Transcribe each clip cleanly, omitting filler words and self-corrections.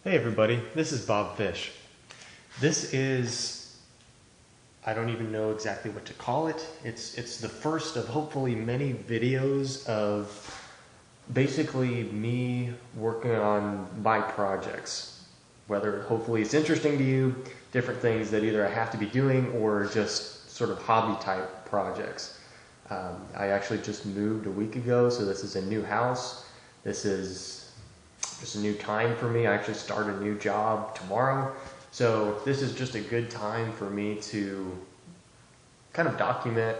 Hey everybody, this is Bob Fish. This is, I don't even know exactly what to call it. It's the first of hopefully many videos of basically me working on my projects. Whether hopefully it's interesting to you, different things that either I have to be doing or just sort of hobby type projects. I actually just moved a week ago, so this is a new house. This is just a new time for me. I actually start a new job tomorrow. So this is just a good time for me to kind of document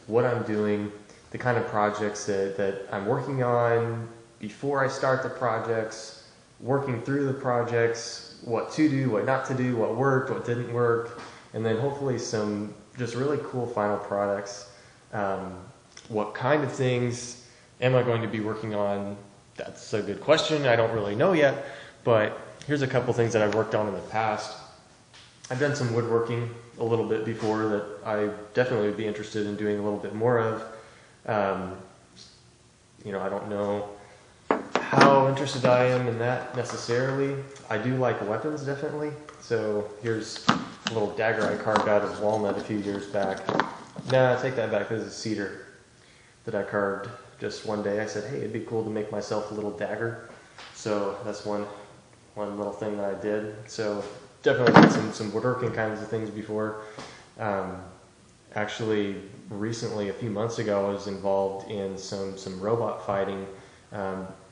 what I'm doing, the kind of projects that I'm working on before I start the projects, working through the projects, what to do, what not to do, what worked, what didn't work, and then hopefully some just really cool final products. What kind of things am I going to be working on? That's a good question. I don't really know yet, but here's a couple things that I've worked on in the past. I've done some woodworking a little bit before that I definitely would be interested in doing a little bit more of. I don't know how interested I am in that necessarily. I do like weapons, definitely. So here's a little dagger I carved out of walnut a few years back. Nah, take that back. This is cedar that I carved just one day. I said, hey, it'd be cool to make myself a little dagger. So that's one little thing that I did. So definitely did some woodworking kinds of things before. Actually, recently, a few months ago, I was involved in some robot fighting,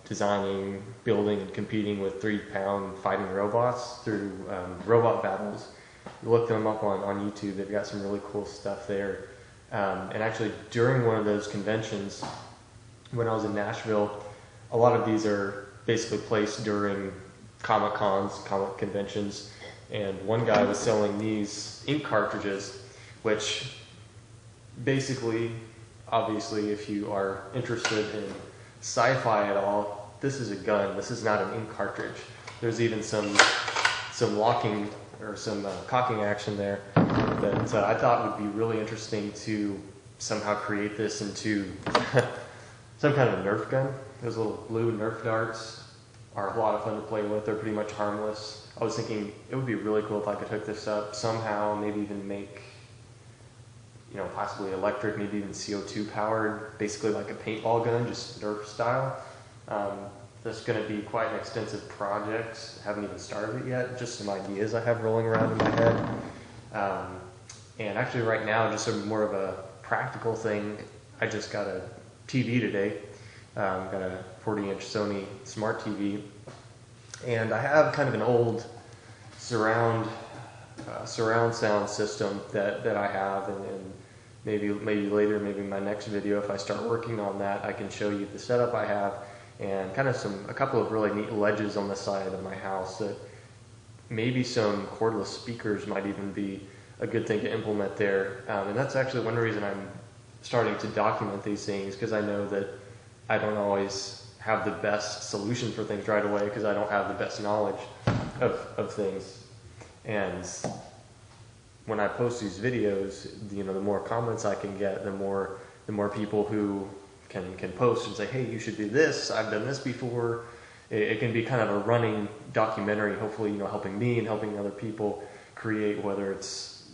designing, building, and competing with 3-pound fighting robots through robot battles. You look them up on YouTube. They've got some really cool stuff there. And actually, during one of those conventions, when I was in Nashville, a lot of these are basically placed during Comic Cons, comic conventions, and one guy was selling these ink cartridges, which basically, obviously, if you are interested in sci-fi at all, this is a gun. This is not an ink cartridge. There's even some locking or some cocking action there that I thought would be really interesting to somehow create this into some kind of a Nerf gun. Those little blue Nerf darts are a lot of fun to play with. They're pretty much harmless. I was thinking it would be really cool if I could hook this up somehow, maybe even make, possibly electric, maybe even CO2 powered, basically like a paintball gun, just Nerf style. That's going to be quite an extensive project. I haven't even started it yet, just some ideas I have rolling around in my head. And actually right now, just more of a practical thing, I just got a TV today. Got a 40-inch Sony Smart TV, and I have kind of an old surround sound system that I have, and maybe later, maybe in my next video, if I start working on that, I can show you the setup I have and kind of a couple of really neat ledges on the side of my house that maybe some cordless speakers might even be a good thing to implement there. And that's actually one reason I'm starting to document these things, because I know that I don't always have the best solution for things right away because I don't have the best knowledge of things. And when I post these videos, the more comments I can get, the more people who can post and say, hey, you should do this, I've done this before. It can be kind of a running documentary, hopefully, helping me and helping other people create, whether it's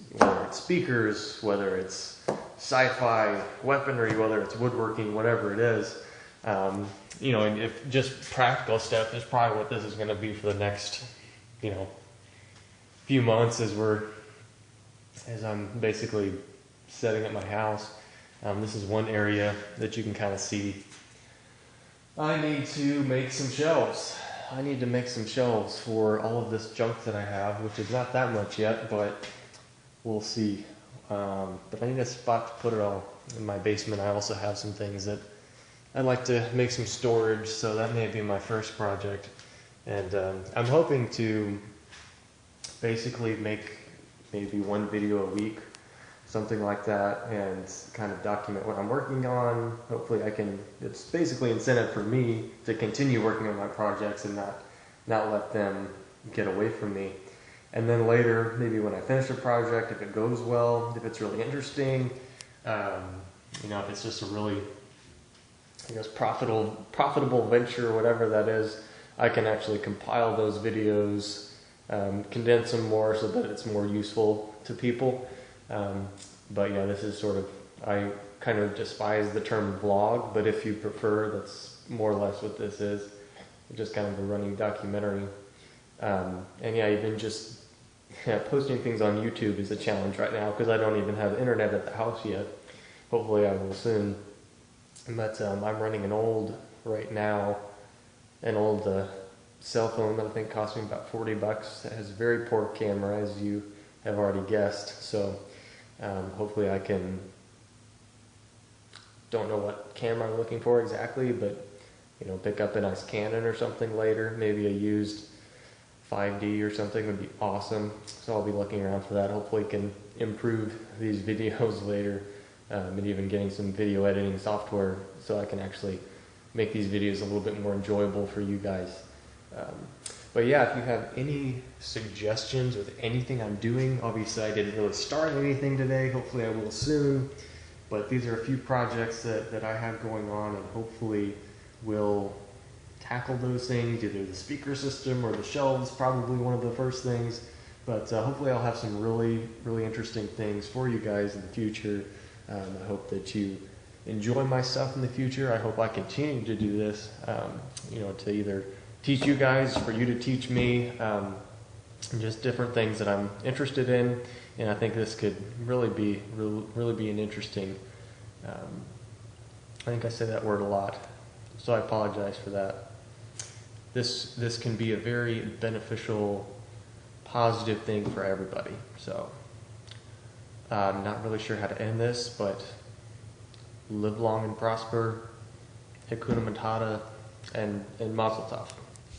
speakers, whether it's sci-fi weaponry, whether it's woodworking, whatever it is. And if just practical stuff is probably what this is going to be for the next, few months as I'm basically setting up my house. This is one area that you can kind of see. I need to make some shelves. I need to make some shelves for all of this junk that I have, which is not that much yet, but we'll see. But I need a spot to put it all. In my basement, I also have some things that I'd like to make some storage, so that may be my first project. And I'm hoping to basically make maybe one video a week, something like that, and kind of document what I'm working on. Hopefully it's basically incentive for me to continue working on my projects and not let them get away from me. And then later, maybe when I finish a project, if it goes well, if it's really interesting, if it's just a really, profitable venture or whatever that is, I can actually compile those videos, condense them more so that it's more useful to people. But yeah, this is sort of, I kind of despise the term vlog, but if you prefer, that's more or less what this is. Just kind of a running documentary. And yeah, even just posting things on YouTube is a challenge right now because I don't even have internet at the house yet. Hopefully I will soon. But I'm running an old cell phone that I think cost me about $40. It has a very poor camera, as you have already guessed. So hopefully I can, don't know what camera I'm looking for exactly, but pick up a nice Canon or something later. Maybe a used 5D or something would be awesome. So I'll be looking around for that. Hopefully can improve these videos later, and even getting some video editing software so I can actually make these videos a little bit more enjoyable for you guys. But yeah, if you have any suggestions with anything I'm doing, obviously I didn't really start anything today. Hopefully I will soon. But these are a few projects that I have going on, and hopefully we'll tackle those things, either the speaker system or the shelves, probably one of the first things. But hopefully I'll have some really, really interesting things for you guys in the future. I hope that you enjoy my stuff in the future. I hope I continue to do this, to either teach you guys, for you to teach me, and just different things that I'm interested in. And I think this could really be an interesting, I think I say that word a lot, so I apologize for that. This can be a very beneficial, positive thing for everybody. So I'm not really sure how to end this, but live long and prosper, Hakuna Matata, and Mazel Tov.